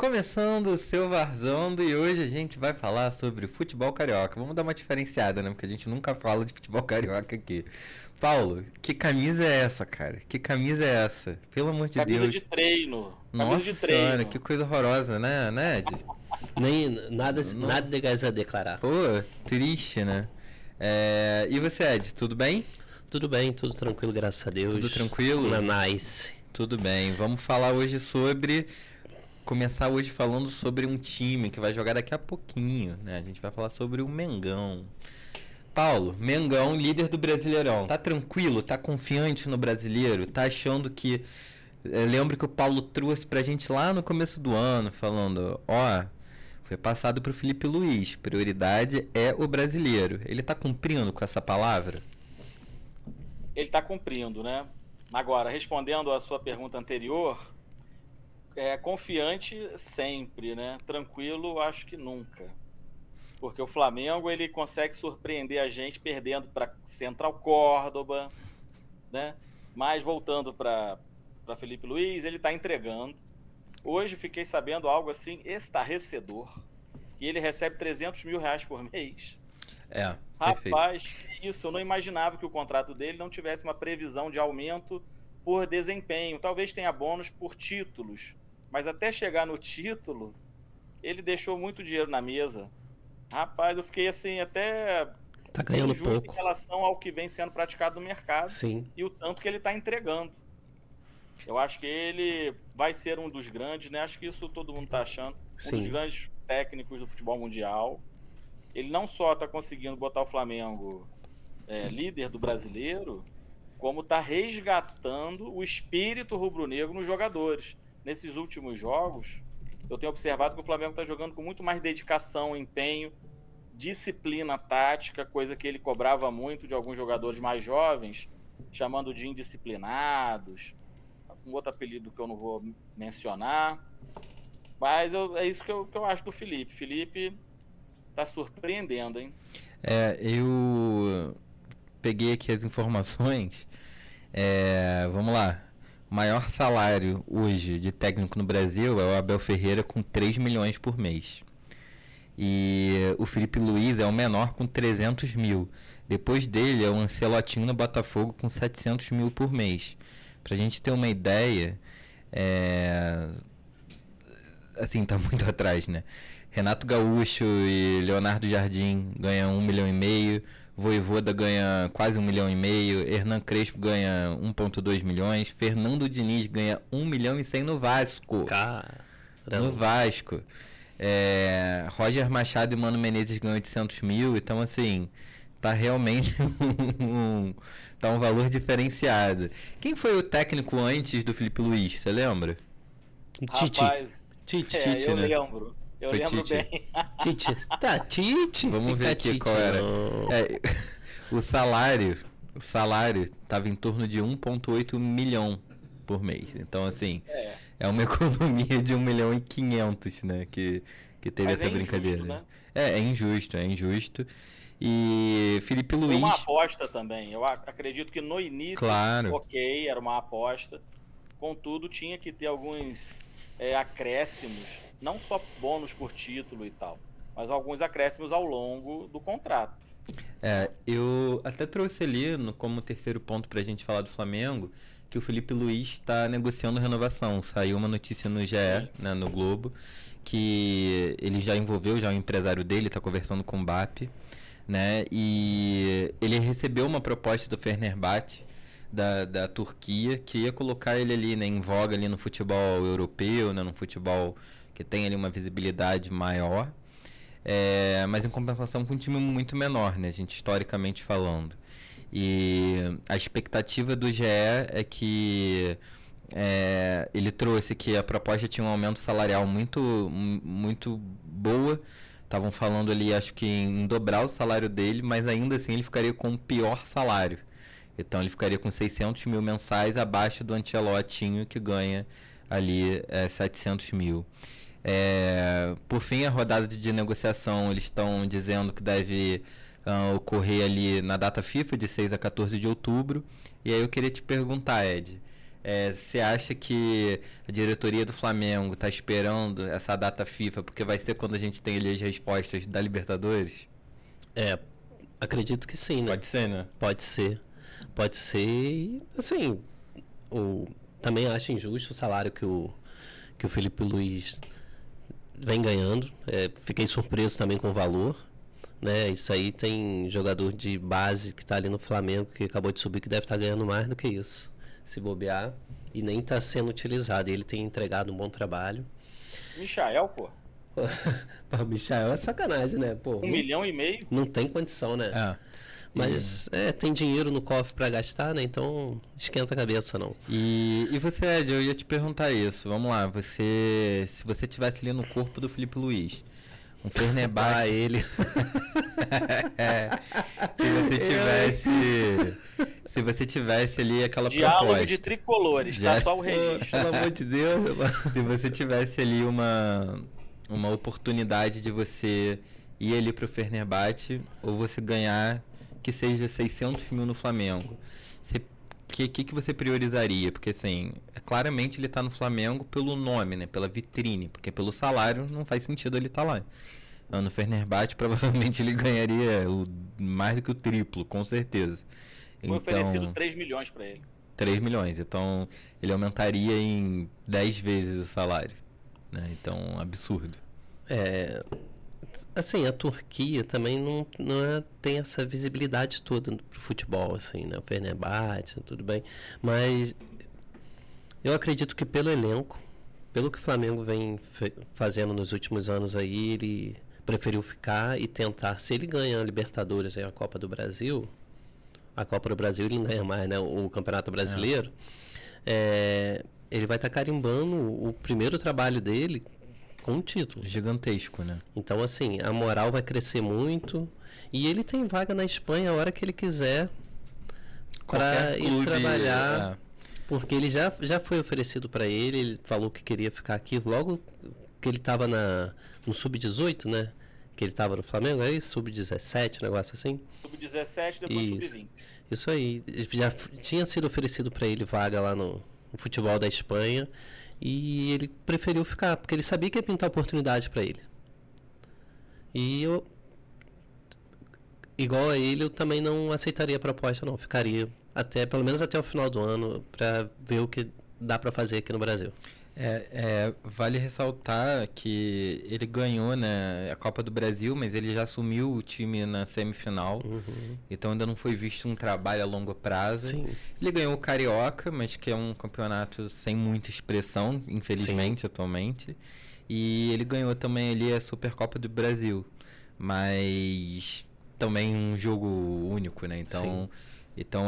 Começando o seu Varzando e hoje a gente vai falar sobre futebol carioca. Vamos dar uma diferenciada, né? Porque a gente nunca fala de futebol carioca aqui. Paulo, que camisa é essa, cara? Que camisa é essa? Pelo amor de Camisa Deus. de treino. Camisa Nossa de senhora, treino. que coisa horrorosa, né, Ed? Nem nada, Não. nada de gás a declarar. Pô, triste, né? E você, Ed, tudo bem? Tudo bem, tudo tranquilo, graças a Deus. Tudo tranquilo? Nice. Tudo bem. Vamos falar hoje sobre... Começar hoje falando sobre um time que vai jogar daqui a pouquinho, né? A gente vai falar sobre o Mengão. Paulo, Mengão, líder do Brasileirão. Tá tranquilo? Tá confiante no brasileiro? Tá achando que... lembro que o Paulo trouxe pra gente lá no começo do ano, falando, foi passado pro Felipe Luiz, prioridade é o brasileiro. Ele tá cumprindo com essa palavra? Ele está cumprindo, né? Agora, respondendo à sua pergunta anterior, confiante sempre, né? Tranquilo, acho que nunca. Porque o Flamengo, ele consegue surpreender a gente perdendo para Central Córdoba, né? Mas voltando para Felipe Luiz, ele está entregando. Hoje fiquei sabendo algo assim estarrecedor, que ele recebe R$300 mil por mês. Rapaz, que isso, eu não imaginava que o contrato dele não tivesse uma previsão de aumento por desempenho. Talvez tenha bônus por títulos, mas até chegar no título, ele deixou muito dinheiro na mesa. Rapaz, eu fiquei assim, até tá ganhando injusto pouco em relação ao que vem sendo praticado no mercado. Sim. E o tanto que ele está entregando. Eu acho que ele vai ser um dos grandes, né? Acho que isso todo mundo está achando. Sim. Um dos grandes técnicos do futebol mundial. Ele não só está conseguindo botar o Flamengo líder do brasileiro, como está resgatando o espírito rubro-negro nos jogadores. Nesses últimos jogos, eu tenho observado que o Flamengo está jogando com muito mais dedicação, empenho, disciplina tática, coisa que ele cobrava muito de alguns jogadores mais jovens, chamando de indisciplinados, um outro apelido que eu não vou mencionar. Mas é isso que eu acho do Felipe. Felipe tá surpreendendo, hein? Eu peguei aqui as informações. Vamos lá. O maior salário hoje de técnico no Brasil é o Abel Ferreira com 3 milhões por mês. E o Felipe Luiz é o menor com 300 mil. Depois dele é o Ancelotinho no Botafogo com 700 mil por mês. Pra gente ter uma ideia, assim, tá muito atrás, né? Renato Gaúcho e Leonardo Jardim ganham 1,5 milhão, Vojvoda ganha quase 1,5 milhão, Hernan Crespo ganha 1,2 milhões, Fernando Diniz ganha 1,1 milhão no Vasco. Caramba. No Vasco. Roger Machado e Mano Menezes ganham 800 mil, então assim, tá realmente tá um valor diferenciado. Quem foi o técnico antes do Felipe Luiz, você lembra? Rapaz, Tite, eu né? lembro. Eu Foi lembro Tite. bem. Tite. Tá, Tite. Vamos ver aqui qual era. O salário estava em torno de 1,8 milhão por mês. Então, assim, é uma economia de 1,5 milhão, né? Que teve Mas essa brincadeira. Injusto, né? É injusto. E Felipe Luiz... Foi uma aposta também. Eu acredito que no início, Claro. ok, era uma aposta. Contudo, tinha que ter alguns acréscimos, não só bônus por título e tal, mas alguns acréscimos ao longo do contrato. Eu até trouxe ali como terceiro ponto pra gente falar do Flamengo, que o Felipe Luiz está negociando renovação. Saiu uma notícia no GE, né, no Globo, que ele já envolveu o empresário dele, está conversando com o Mbappé, né, e ele recebeu uma proposta do Fenerbahçe, da Turquia, que ia colocar ele ali, né, em voga ali no futebol europeu, né, no futebol que tem ali uma visibilidade maior, mas em compensação com um time muito menor, né, a gente historicamente falando. E a expectativa do GE é que ele trouxe que a proposta tinha um aumento salarial muito, muito boa. Estavam falando ali, acho que em dobrar o salário dele, mas ainda assim ele ficaria com o pior salário. Então ele ficaria com 600 mil mensais abaixo do Ancelotinho, que ganha ali 700 mil. Por fim, a rodada de negociação, eles estão dizendo que deve ocorrer ali na data FIFA, de 6 a 14 de outubro. E aí eu queria te perguntar, Ed, Você acha que a diretoria do Flamengo está esperando essa data FIFA porque vai ser quando a gente tem ali as respostas da Libertadores? Acredito que sim, né? Pode ser, né? Pode ser. Pode ser. E, assim, também acho injusto o salário que o Felipe Luiz vem ganhando. Fiquei surpreso também com o valor. Né? Isso aí tem jogador de base que está ali no Flamengo, que acabou de subir, que deve estar ganhando mais do que isso. Se bobear. E nem está sendo utilizado. Ele tem entregado um bom trabalho. Michael, pô. O Michael é sacanagem, né? Pô, 1,5 milhão. Não tem condição, né? Mas tem dinheiro no cofre para gastar, né? Então esquenta a cabeça, não. E você, Ed, eu ia te perguntar isso. Vamos lá, se você tivesse ali no corpo do Felipe Luiz, um Fenerbahçe... ele... Se você tivesse ali aquela Diálogo proposta... de tricolores, tá? Só o registro. Pelo amor de Deus. Se você tivesse ali uma oportunidade de você ir ali pro Fenerbahçe ou você ganhar que seja 600 mil no Flamengo, que você priorizaria? Porque assim, claramente ele tá no Flamengo pelo nome, né? Pela vitrine, porque pelo salário não faz sentido ele estar lá. No Fenerbahçe provavelmente ele ganharia mais do que o triplo, com certeza. Foi oferecido 3 milhões para ele. 3 milhões, então ele aumentaria em 10 vezes o salário, né? Então, absurdo. Assim, a Turquia também não tem essa visibilidade toda pro futebol, assim, né? O Fenerbahçe, tudo bem, mas eu acredito que pelo elenco, pelo que o Flamengo vem fazendo nos últimos anos aí, ele preferiu ficar e tentar, se ele ganha a Libertadores e a Copa do Brasil ele não ganha mais, né? O Campeonato Brasileiro, ele vai estar carimbando o primeiro trabalho dele com um título. Gigantesco, né? Então, assim, a moral vai crescer muito. E ele tem vaga na Espanha a hora que ele quiser para ir trabalhar. Porque ele já foi oferecido para ele falou que queria ficar aqui logo que ele estava no Sub-18, né? Que ele estava no Flamengo, aí Sub-17, um negócio assim. Sub-17, depois Sub-20. Isso aí. Já tinha sido oferecido para ele vaga lá no futebol da Espanha. E ele preferiu ficar, porque ele sabia que ia pintar oportunidade para ele. E eu, igual a ele, eu também não aceitaria a proposta, não. Ficaria pelo menos até o final do ano, para ver o que dá para fazer aqui no Brasil. Vale ressaltar que ele ganhou, né, a Copa do Brasil, mas ele já assumiu o time na semifinal, então ainda não foi visto um trabalho a longo prazo. Sim. Ele ganhou o Carioca, mas que é um campeonato sem muita expressão, infelizmente, atualmente. E ele ganhou também ali a Supercopa do Brasil, mas também um jogo único, né? Então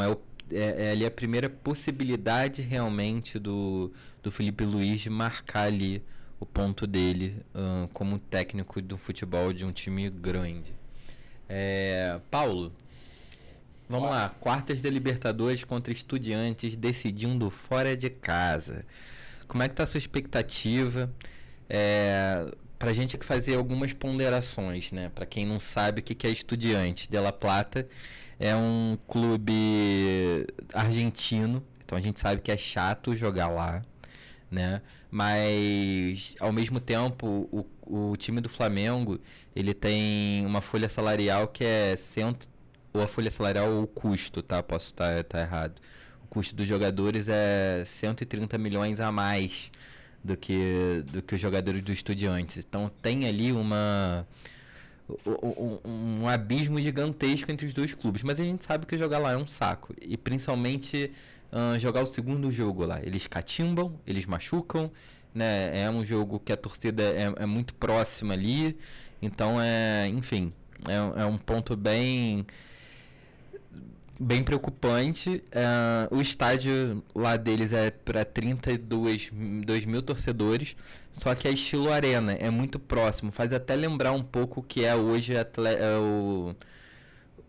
é ali a primeira possibilidade realmente do Felipe Luiz de marcar ali o ponto dele como técnico do futebol de um time grande. Paulo, vamos lá. Quartas da Libertadores contra Estudiantes, decidindo fora de casa. Como é que tá a sua expectativa? Pra gente fazer algumas ponderações, né? Pra quem não sabe o que é Estudiantes de La Plata, é um clube argentino, então a gente sabe que é chato jogar lá, né? Mas ao mesmo tempo o time do Flamengo, ele tem uma folha salarial que é ou a folha salarial ou o custo, tá? Posso estar errado. O custo dos jogadores é 130 milhões a mais do que os jogadores do Estudiantes. Então tem ali um abismo gigantesco entre os dois clubes, mas a gente sabe que jogar lá é um saco, e principalmente jogar o segundo jogo lá, eles catimbam, eles machucam, né? É um jogo que a torcida é muito próxima ali, então enfim, é um ponto bem preocupante. O estádio lá deles é para 32 mil torcedores, só que é estilo arena, é muito próximo, faz até lembrar um pouco o que é hoje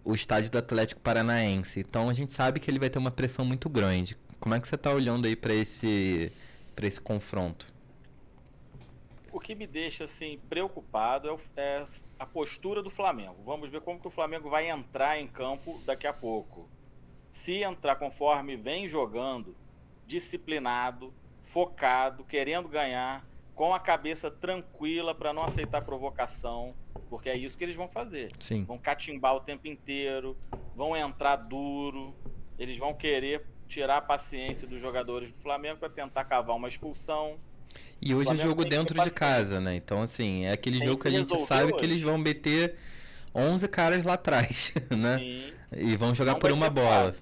o estádio do Atlético Paranaense. Então a gente sabe que ele vai ter uma pressão muito grande. Como é que você está olhando aí para esse confronto? O que me deixa assim preocupado é a postura do Flamengo. Vamos ver como que o Flamengo vai entrar em campo daqui a pouco. Se entrar conforme vem jogando, disciplinado, focado, querendo ganhar, com a cabeça tranquila para não aceitar provocação, porque é isso que eles vão fazer. Sim. Vão catimbar o tempo inteiro, vão entrar duro, eles vão querer tirar a paciência dos jogadores do Flamengo para tentar cavar uma expulsão. E hoje é jogo dentro de casa, né? Então, assim, é aquele jogo que a gente sabe que eles vão meter 11 caras lá atrás, né? Sim. E vão jogar por uma bola.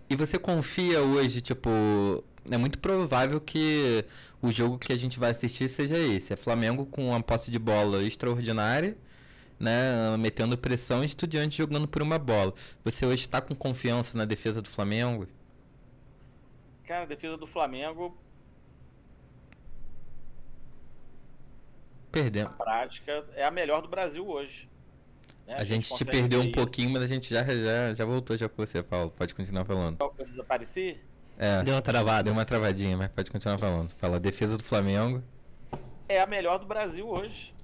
E você confia hoje, tipo... É muito provável que o jogo que a gente vai assistir seja esse. É Flamengo com uma posse de bola extraordinária, né? Metendo pressão e Estudiantes jogando por uma bola. Você hoje está com confiança na defesa do Flamengo? Cara, a defesa do Flamengo... Perdendo. Na prática, é a melhor do Brasil hoje. Né? A gente te perdeu um pouquinho, mas a gente já voltou já com você, Paulo. Pode continuar falando. Eu desapareci? Deu uma travada. Deu uma travadinha, mas pode continuar falando. Fala, a defesa do Flamengo. É a melhor do Brasil hoje.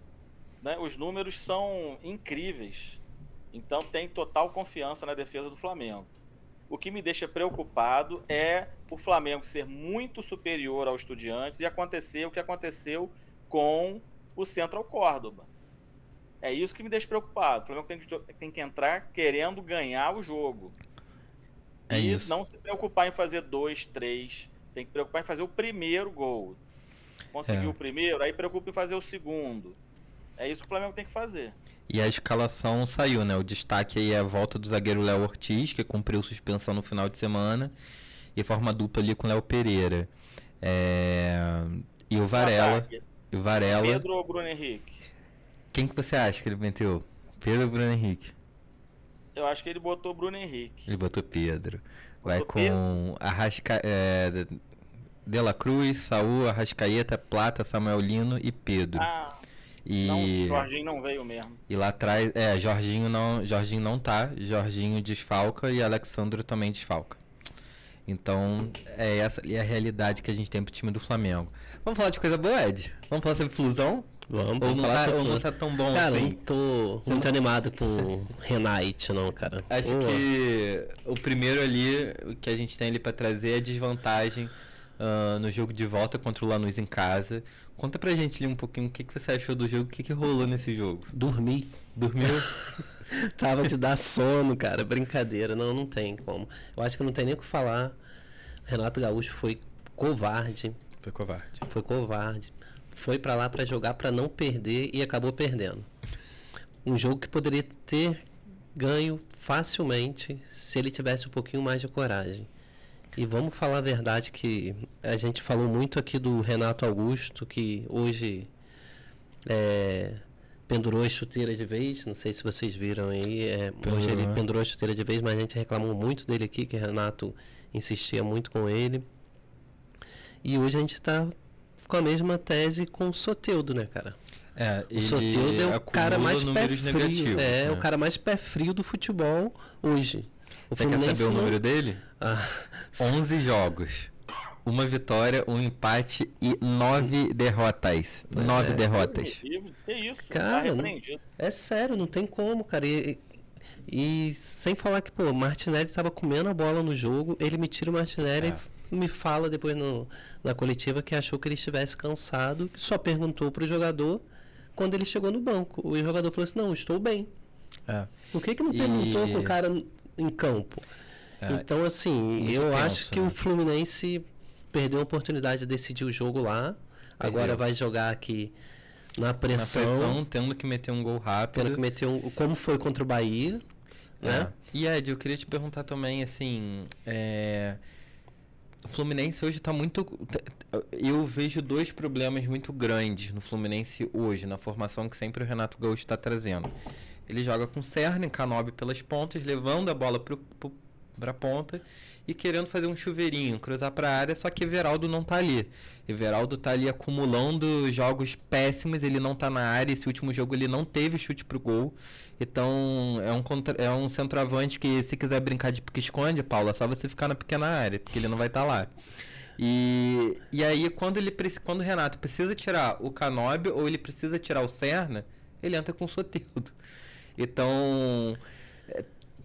Né? Os números são incríveis. Então tem total confiança na defesa do Flamengo. O que me deixa preocupado é o Flamengo ser muito superior ao Estudiantes e acontecer o que aconteceu com o Central Córdoba. É isso que me deixa preocupado. O Flamengo tem que entrar querendo ganhar o jogo. É e isso. Não se preocupar em fazer 2, 3. Tem que preocupar em fazer o primeiro gol. Conseguir o primeiro, aí preocupa em fazer o segundo. É isso que o Flamengo tem que fazer. E a escalação saiu, né? O destaque aí é a volta do zagueiro Léo Ortiz, que cumpriu suspensão no final de semana, e forma dupla ali com o Léo Pereira. E o Varela. Pedro ou Bruno Henrique? Quem que você acha que ele meteu? Pedro ou Bruno Henrique? Eu acho que ele botou o Bruno Henrique. Ele botou Pedro. Vai com De La Cruz, Saúl, Arrascaeta, Plata, Samuel Lino e Pedro. Não, Jorginho não veio mesmo. E lá atrás, Jorginho não tá. Jorginho desfalca e Alexandro também desfalca. Então, essa ali é a realidade que a gente tem pro time do Flamengo. Vamos falar de coisa boa, Ed? Vamos falar sobre Flusão? Vamos Ou não tá tão bom cara, assim? Não tô muito animado com o Renate, não, cara. Acho que o primeiro ali, o que a gente tem ali pra trazer é a desvantagem no jogo de volta contra o Lanús em casa. Conta pra gente ali um pouquinho o que você achou do jogo, o que rolou nesse jogo. Dormiu? Tava de dar sono, cara, brincadeira, não tem como. Eu acho que não tem nem o que falar. Renato Gaúcho foi covarde. Foi pra lá pra jogar pra não perder e acabou perdendo. Um jogo que poderia ter ganho facilmente se ele tivesse um pouquinho mais de coragem. E vamos falar a verdade que a gente falou muito aqui do Renato Augusto, que hoje pendurou a chuteira de vez, não sei se vocês viram aí, hoje ele pendurou a chuteira de vez, mas a gente reclamou muito dele aqui, que o Renato insistia muito com ele. E hoje a gente está com a mesma tese com o Soteldo, né, cara? O Soteldo é o cara mais pé frio. Né? O cara mais pé frio do futebol hoje. Você quer saber o número dele? 11 jogos. 1 vitória, 1 empate e 9 derrotas. 9 derrotas. Que isso, cara, é sério, não tem como, cara. E sem falar que, o Martinelli estava comendo a bola no jogo, ele me tira o Martinelli e me fala depois na coletiva que achou que ele estivesse cansado, só perguntou pro jogador quando ele chegou no banco. O jogador falou assim, não, estou bem. Por que não perguntou com o cara em campo? Então, assim, eu acho que o Fluminense perdeu a oportunidade de decidir o jogo lá. Agora vai jogar aqui na pressão, tendo que meter um gol rápido. Tendo que meter como foi contra o Bahia. Né? E Ed, eu queria te perguntar também, assim, o Fluminense hoje está muito... Eu vejo 2 problemas muito grandes no Fluminense hoje, na formação que sempre o Renato Gaúcho está trazendo. Ele joga com Serna e Canobi pelas pontas, levando a bola para a ponta e querendo fazer um chuveirinho, cruzar para a área, só que Everaldo não tá ali. Everaldo tá ali acumulando jogos péssimos, ele não tá na área, esse último jogo ele não teve chute pro gol. Então é um centroavante que, se quiser brincar de pique-esconde, Paulo, é só você ficar na pequena área, porque ele não vai estar lá. E aí quando o Renato precisa tirar o Canobi ou ele precisa tirar o Serna, ele entra com o Soteldo. Então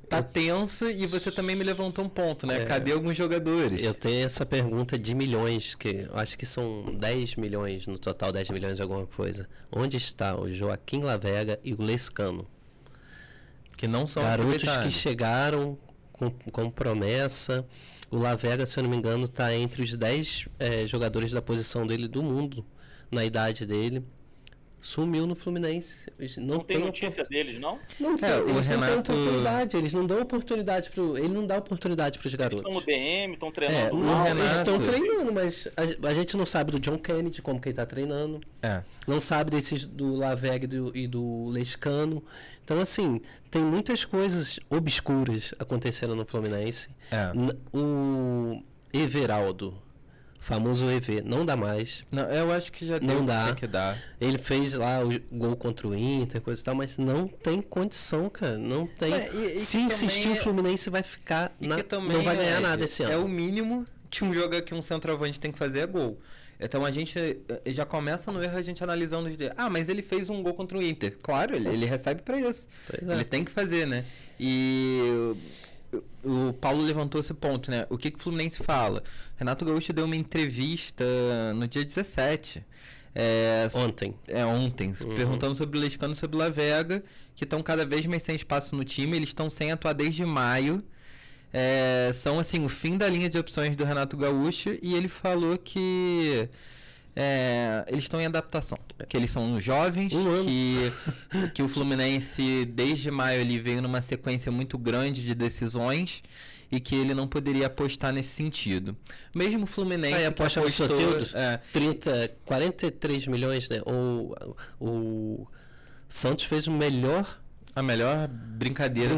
tá tenso e você também me levantou um ponto, né? É. Cadê alguns jogadores? Eu tenho essa pergunta de milhões, que eu acho que são 10 milhões no total, 10 milhões de alguma coisa. Onde está o Joaquim Lavega e o Lescano? Que não são Garotos que aproveitados. chegaram com promessa. O Lavega, se eu não me engano, está entre os 10 jogadores da posição dele do mundo, na idade dele. Sumiu no Fluminense. Não tem notícia deles, não? Não tem, o eles não têm Renato- oportunidade, eles não dão oportunidade ele não dá oportunidade para os Eles garotos. estão no DM, estão É, treinando não, mal. Renato- eles estão treinando, mas a gente não sabe do John Kennedy, como que ele está treinando. É. Não sabe desses do Lavega e do Lescano. Então, assim, tem muitas coisas obscuras acontecendo no Fluminense. É. O Everaldo, famoso EV, não dá mais. Não, eu acho que já Não deu o que dá. tinha que dar. Ele fez lá o gol contra o Inter, coisa e tal, mas não tem condição, cara. Não tem. É, e Se que insistir, também o Fluminense vai ficar. E que também não vai ganhar é, nada esse ano. É o mínimo que um centroavante tem que fazer é gol. Então a gente já começa no erro a gente analisando mas ele fez um gol contra o Inter. Claro, ele recebe pra isso. Pois é. Ele tem que fazer, né? E o Paulo levantou esse ponto, né? O que o Fluminense fala? Renato Gaúcho deu uma entrevista no dia 17. Ontem. Ontem, Uhum. perguntando sobre o Lescano e sobre o Lavega, que estão cada vez mais sem espaço no time, eles estão sem atuar desde maio. São assim o fim da linha de opções do Renato Gaúcho, e ele falou que eles estão em adaptação, que eles são jovens, que o Fluminense desde maio ele veio numa sequência muito grande de decisões e que ele não poderia apostar nesse sentido. Mesmo o Fluminense Aí que aposta no Soteldo, é, 43 milhões, né? O Santos fez a melhor brincadeira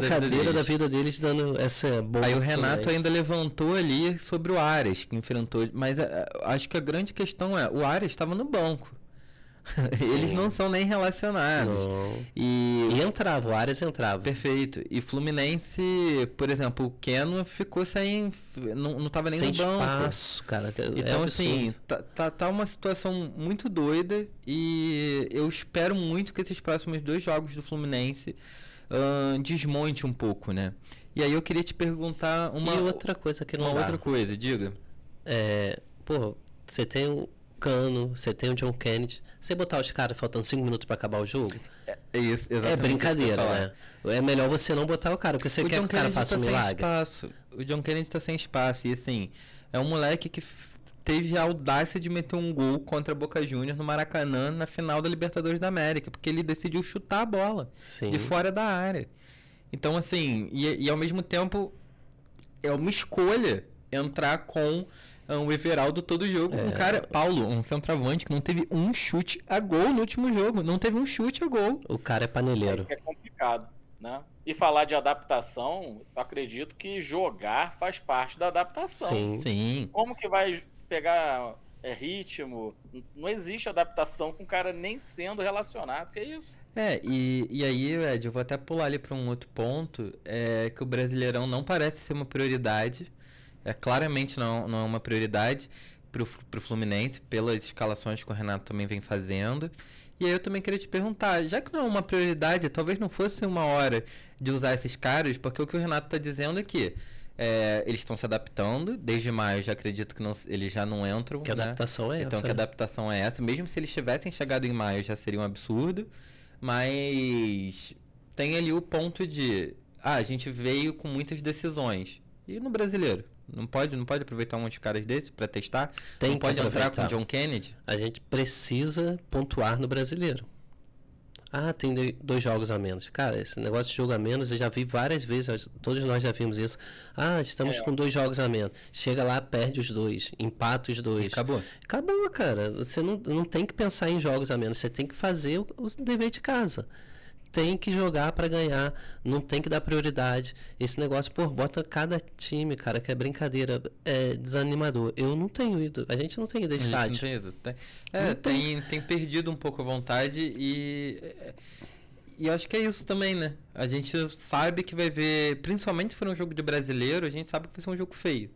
da vida deles, dando essa boa. Aí o Renato ainda levantou ali sobre o Aras, que enfrentou. Mas acho que a grande questão o Aras estava no banco. Eles não são nem relacionados. Não. E entrava, o Aras entrava. Perfeito. E Fluminense, por exemplo, o Keno ficou sem. Não estava nem sem no banco. espaço, cara. Então, assim, tá uma situação muito doida. E eu espero muito que esses próximos 2 jogos do Fluminense desmonte um pouco, né? E aí eu queria te perguntar uma outra coisa que não uma dá. outra coisa, diga. Você tem o Cano, você tem o John Kennedy. Você botar os caras faltando 5 minutos pra acabar o jogo? É isso, exatamente. É brincadeira, né? É melhor você não botar o cara, porque você quer que o cara faça um milagre. O John Kennedy tá sem espaço. E assim, é um moleque que teve a audácia de meter um gol contra a Boca Juniors no Maracanã na final da Libertadores da América, porque ele decidiu chutar a bola de fora da área. Então, assim, e ao mesmo tempo é uma escolha entrar com o Everaldo todo jogo. Um cara, Paulo, um centroavante que não teve um chute a gol no último jogo. Não teve um chute a gol. O cara é paneleiro. Isso é complicado, né? E falar de adaptação, eu acredito que jogar faz parte da adaptação. Sim. Como que vai pegar ritmo? Não existe adaptação com o cara nem sendo relacionado, que é isso? E aí, Ed, eu vou até pular ali para um outro ponto, que o Brasileirão não parece ser uma prioridade. Claramente não é uma prioridade pro Fluminense, pelas escalações que o Renato também vem fazendo. E aí eu também queria te perguntar, já que não é uma prioridade, talvez não fosse uma hora de usar esses caras, porque o que o Renato está dizendo é que eles estão se adaptando, desde maio eu já acredito que eles já não entram. Que adaptação é essa? Então que adaptação é essa? Mesmo se eles tivessem chegado em maio já seria um absurdo, mas tem ali o ponto de, a gente veio com muitas decisões. E no Brasileiro? Não pode aproveitar um monte de caras desse pra testar? Não pode entrar com o John Kennedy? A gente precisa pontuar no Brasileiro. Tem 2 jogos a menos. Cara, esse negócio de jogo a menos eu já vi várias vezes, todos nós já vimos isso. Estamos com 2 jogos a menos. Chega lá, perde os 2, empata os 2. Acabou. Acabou, cara. Você não tem que pensar em jogos a menos, você tem que fazer o dever de casa. Tem que jogar pra ganhar, não tem que dar prioridade. Esse negócio, bota cada time, cara, que é brincadeira, é desanimador. Eu não tenho ido, a gente não tem ido a estádio. Não tem ido. Tem perdido um pouco a vontade e eu acho que é isso também, né? A gente sabe que vai ver, principalmente se for um jogo de brasileiro, a gente sabe que vai ser um jogo feio.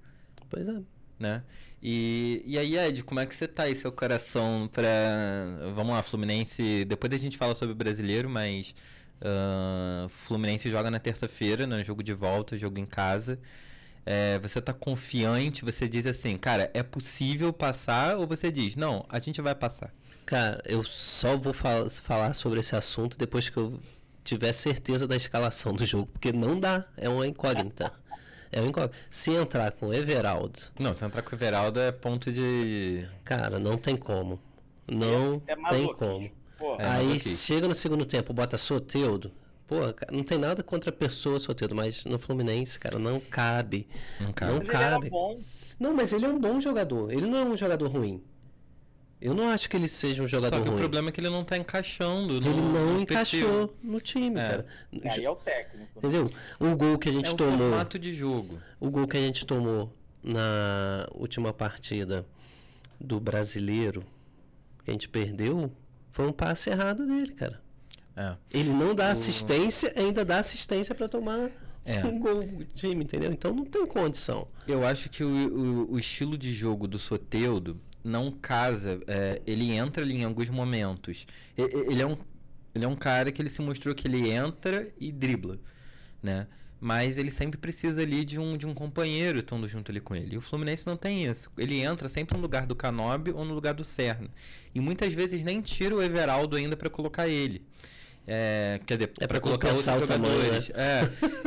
Pois é. Né? E aí, Ed, como é que você tá aí, seu coração, vamos lá, Fluminense, depois a gente fala sobre o brasileiro, mas Fluminense joga na terça-feira, né? Jogo de volta, jogo em casa. Você tá confiante, você diz assim, cara, é possível passar? Ou você diz, não, a gente vai passar? Cara, eu só vou falar sobre esse assunto depois que eu tiver certeza da escalação do jogo, porque não dá, é uma incógnita. É uma incógnita. Se entrar com o Everaldo... Não, se entrar com o Everaldo é ponto de... Cara, não tem como. Não tem como. Aí chega no segundo tempo, bota Soteldo. Pô, cara, não tem nada contra a pessoa, Soteldo, mas no Fluminense, cara, não cabe. Não cabe. Mas ele era bom. Não, mas ele é um bom jogador. Ele não é um jogador ruim. Eu não acho que ele seja um jogador ruim. Só que o problema é que ele não tá encaixando. Ele não encaixou no time, cara. Aí é o técnico. Entendeu? O gol que a gente tomou... o formato de jogo. O gol que a gente tomou na última partida do Brasileiro, que a gente perdeu, foi um passe errado dele, cara. Ele não dá assistência, ainda dá assistência para tomar um gol do time, entendeu? Então não tem condição. Eu acho que o estilo de jogo do Soteldo não casa. Ele entra ali em alguns momentos. Ele é um cara que ele se mostrou que ele entra e dribla, né? Mas ele sempre precisa ali de um companheiro estando junto ali com ele. E o Fluminense não tem isso. Ele entra sempre no lugar do Canobi ou no lugar do Serna. E muitas vezes nem tira o Everaldo ainda para colocar ele. Quer dizer, para colocar outros jogadores.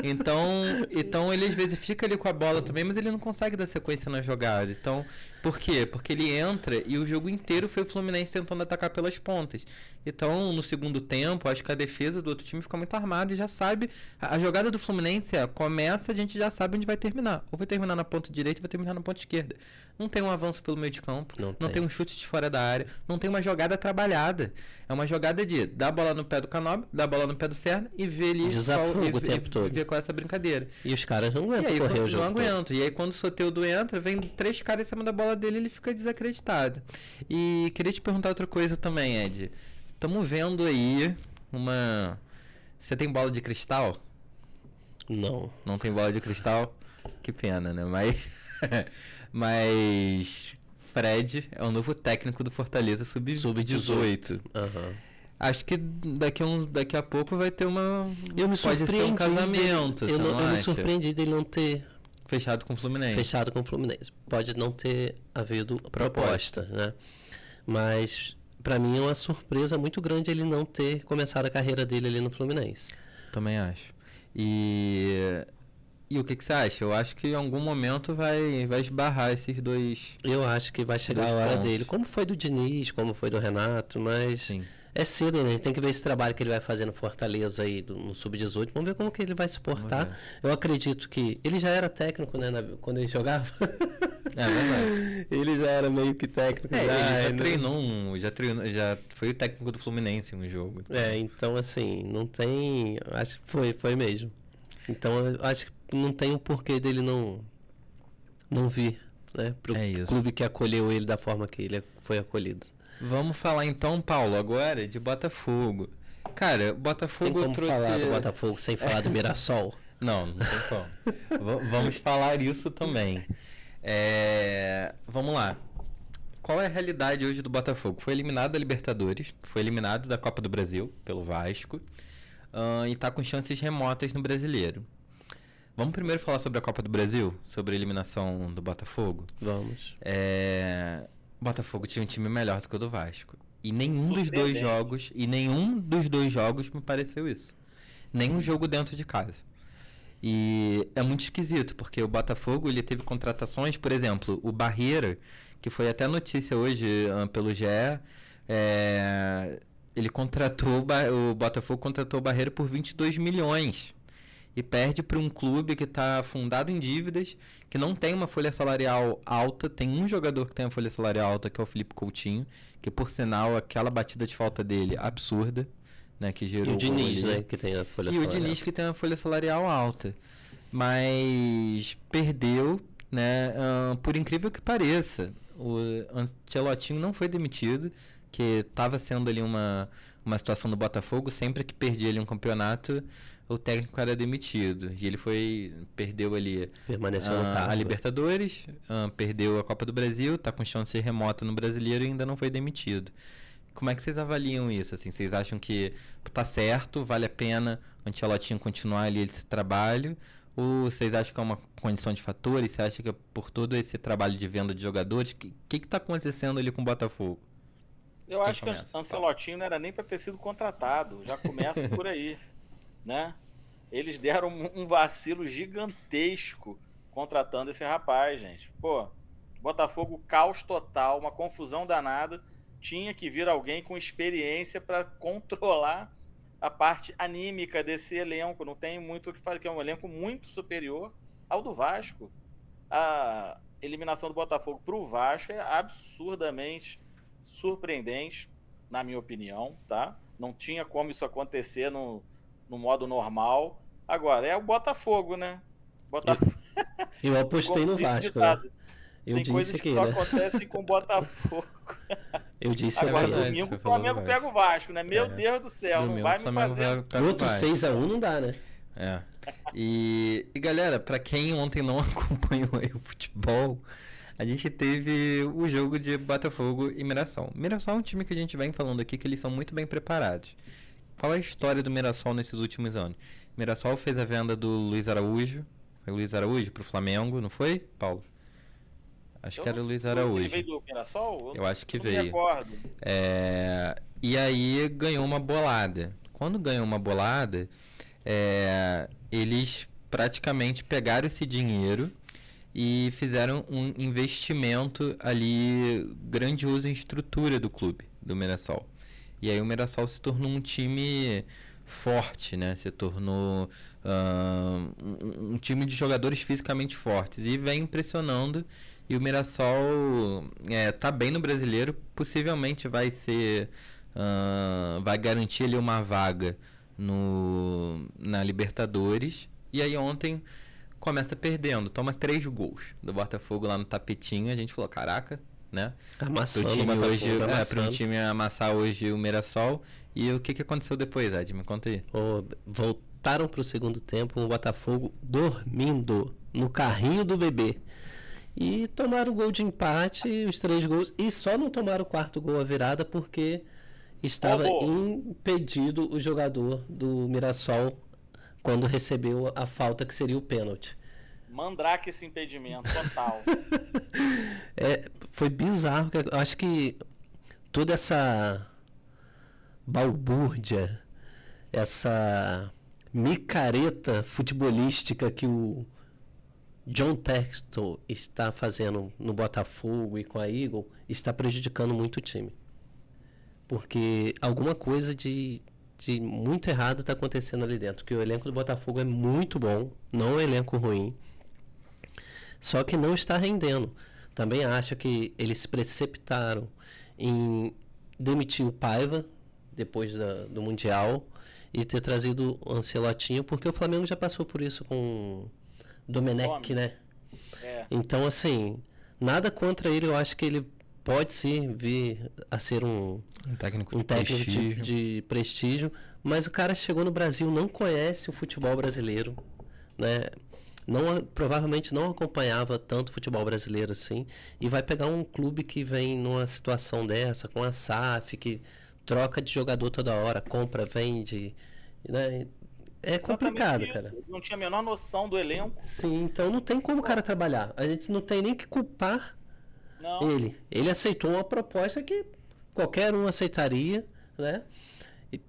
Então ele às vezes fica ali com a bola também, mas ele não consegue dar sequência na jogada. Então, por quê? Porque ele entra e o jogo inteiro foi o Fluminense tentando atacar pelas pontas. Então, no segundo tempo, acho que a defesa do outro time fica muito armada e já sabe. A jogada do Fluminense começa, a gente já sabe onde vai terminar. Ou vai terminar na ponta direita ou vai terminar na ponta esquerda. Não tem um avanço pelo meio de campo, não tem um chute de fora da área, não tem uma jogada trabalhada. É uma jogada de dar a bola no pé do Canobi, dar a bola no pé do Serna e ver ali o tempo todo. Ver qual é essa brincadeira. E os caras não aguentam correr o jogo. Não aguentam. E aí quando o Soteldo entra, vem 3 caras em cima da bola dele e ele fica desacreditado. E queria te perguntar outra coisa também, Ed. Estamos vendo aí uma... Você tem bola de cristal? Não. Não tem bola de cristal? Que pena, né? Mas Fred é o novo técnico do Fortaleza Sub-18. Acho que daqui a pouco vai ter uma... Pode ser um casamento. Eu me surpreendi dele não ter... Fechado com o Fluminense. Pode não ter havido proposta, né? Mas, pra mim, é uma surpresa muito grande ele não ter começado a carreira dele ali no Fluminense. Também acho. E o que você acha? Eu acho que em algum momento vai esbarrar esses dois. Eu acho que vai chegar a hora dele. Como foi do Diniz, como foi do Renato, mas sim. É cedo, né? Tem que ver esse trabalho que ele vai fazer no Fortaleza aí, no Sub-18. Vamos ver como que ele vai se portar. Eu acredito que ele já era técnico, né? Quando ele jogava. É verdade. Ele já era meio que técnico. Ele já treinou, já foi o técnico do Fluminense em um jogo. Então assim, não tem... Acho que foi mesmo. Então eu acho que não tem um porquê dele não vir, né? Pro clube que acolheu ele da forma que ele foi acolhido. Vamos falar então, Paulo, agora de Botafogo. Cara, Botafogo tem como falar do Botafogo sem falar do Mirassol? Não tem como. Vamos falar isso também. Vamos lá. Qual é a realidade hoje do Botafogo? Foi eliminado da Libertadores, foi eliminado da Copa do Brasil pelo Vasco e está com chances remotas no Brasileiro. Vamos primeiro falar sobre a Copa do Brasil? Sobre a eliminação do Botafogo? Vamos. O Botafogo tinha um time melhor do que o do Vasco. E nenhum dos dois jogos me pareceu isso. Nenhum jogo dentro de casa. E é muito esquisito, porque o Botafogo ele teve contratações, por exemplo, o Barreira, que foi até notícia hoje pelo GE, o Botafogo contratou o Barreira por 22 milhões. E perde para um clube que está fundado em dívidas, que não tem uma folha salarial alta. Tem um jogador que tem a folha salarial alta, que é o Felipe Coutinho, que por sinal, aquela batida de falta dele, absurda, né, que gerou... E o Diniz, né, que tem a folha salarial. E o Diniz que tem a folha salarial alta. Mas perdeu, né, por incrível que pareça. O Ancelotinho não foi demitido, que estava sendo ali uma situação do Botafogo. Sempre que perdia ali um campeonato, o técnico era demitido. E ele perdeu ali a Libertadores, perdeu a Copa do Brasil, está com chance remota no Brasileiro e ainda não foi demitido. como é que vocês avaliam isso? Assim, vocês acham que tá certo, vale a pena o Ancelotti continuar ali esse trabalho? Ou vocês acham que é uma condição de fatores? Você acha que por todo esse trabalho de venda de jogadores, o que tá acontecendo ali com o Botafogo? Eu acho que o Ancelotti não era nem para ter sido contratado. Já começa por aí, né? Eles deram um vacilo gigantesco contratando esse rapaz, gente. Pô, Botafogo, caos total, uma confusão danada. Tinha que vir alguém com experiência para controlar a parte anímica desse elenco. Não tem muito o que fazer, que é um elenco muito superior ao do Vasco. A eliminação do Botafogo para o Vasco é absurdamente surpreendente, na minha opinião, tá? Não tinha como isso acontecer no modo normal. Agora, é o Botafogo, né? Eu apostei no Vasco, né? Tem coisas que só acontecem com o Botafogo. Eu disse agora, domingo o Flamengo pega o Vasco, né? Meu Deus do céu, domingo, não vai me fazer... Outro 6-1 não dá, né? É. E galera, pra quem ontem não acompanhou aí o futebol, a gente teve o jogo de Botafogo e Mirassol. Mirassol é um time que a gente vem falando aqui que eles são muito bem preparados. Qual é a história do Mirassol nesses últimos anos? Mirassol fez a venda do Luiz Araújo. Foi o Luiz Araújo pro Flamengo, não foi, Paulo? Acho que era o Luiz Araújo. Ele veio do Mirassol? Eu acho que veio. Me recordo. E aí ganhou uma bolada. Quando ganhou uma bolada, eles praticamente pegaram esse dinheiro e fizeram um investimento ali grandioso em estrutura do clube, do Mirassol. E aí o Mirassol se tornou um time forte, né? Se tornou um time de jogadores fisicamente fortes e vem impressionando. E o Mirassol tá bem no Brasileiro, possivelmente vai ser, vai garantir ali uma vaga na Libertadores. E aí ontem começa perdendo, toma 3 gols do Botafogo lá no tapetinho. A gente falou, caraca, né? Amassando pro time hoje, amassando. para um time amassar hoje o Mirassol. E o que aconteceu depois, Ed? Me conta aí. Voltaram pro segundo tempo, o Botafogo dormindo no carrinho do bebê. E tomaram o gol de empate, os 3 gols, e só não tomaram o 4º gol a virada porque estava impedido o jogador do Mirassol quando recebeu a falta que seria o pênalti. Mandrake esse impedimento, total. Foi bizarro. Eu acho que toda essa balbúrdia, essa micareta futebolística que o John Textor está fazendo no Botafogo e com a Eagle está prejudicando muito o time. Porque alguma coisa de muito errado está acontecendo ali dentro. Porque o elenco do Botafogo é muito bom, não é um elenco ruim. Só que não está rendendo. Também acho que eles se precipitaram em demitir o Paiva depois do Mundial e ter trazido o Ancelotinho, porque o Flamengo já passou por isso com Domenech, né? Então, assim, nada contra ele. Eu acho que ele pode sim vir a ser um técnico de prestígio, mas o cara chegou no Brasil, não conhece o futebol brasileiro, né? Provavelmente não acompanhava tanto o futebol brasileiro assim, e vai pegar um clube que vem numa situação dessa, com a SAF, que troca de jogador toda hora, compra, vende, né? É complicado, cara. Não tinha a menor noção do elenco. Sim, então não tem como o cara trabalhar. A gente não tem nem que culpar ele. Ele aceitou uma proposta que qualquer um aceitaria, né? E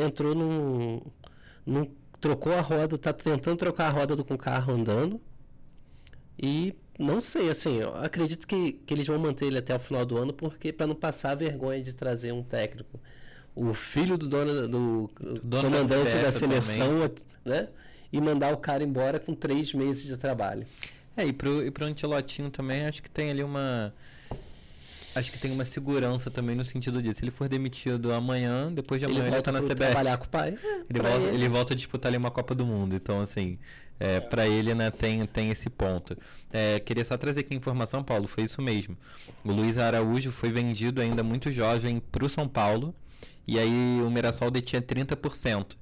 entrou trocou a roda, tá tentando trocar a roda com o carro andando. E não sei, assim, eu acredito que eles vão manter ele até o final do ano, porque para não passar a vergonha de trazer um técnico, o filho do comandante da seleção, né? E mandar o cara embora com 3 meses de trabalho. E pro Ancelotinho também, acho que tem ali uma segurança também no sentido disso. Se ele for demitido amanhã, depois de amanhã ele tá na CBF. Trabalhar com o pai. Ele volta a disputar ali uma Copa do Mundo. Então, assim, pra ele, né, tem esse ponto. Queria só trazer aqui a informação, Paulo, foi isso mesmo. O Luiz Araújo foi vendido ainda muito jovem pro São Paulo. E aí o Mirassol detinha 30%.